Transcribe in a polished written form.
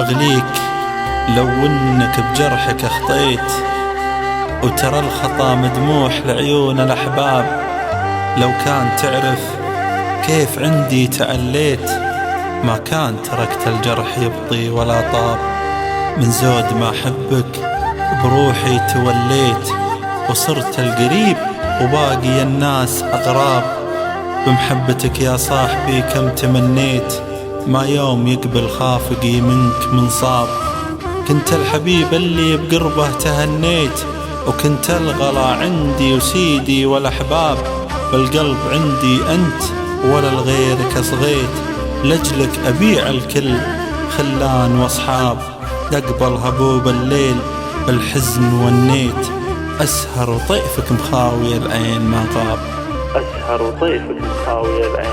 أغليك لو انك بجرحك اخطيت، وترى الخطا مدموح لعيون الأحباب. لو كان تعرف كيف عندي تأليت، ما كان تركت الجرح يبطي ولا طاب. من زود ما أحبك بروحي توليت، وصرت القريب وباقي الناس أغراب. بمحبتك يا صاحبي كم تمنيت، ما يوم يقبل خافقي منك منصاب. كنت الحبيب اللي بقربه تهنيت، وكنت الغلا عندي وسيدي والأحباب. بالقلب عندي أنت ولا لغيرك أصغيت، لجلك أبيع الكل خلان واصحاب. أقبل هبوب الليل بالحزن والنيت، أسهر وطيفك مخاوي العين ما غاب. أسهر وطيفك مخاوي العين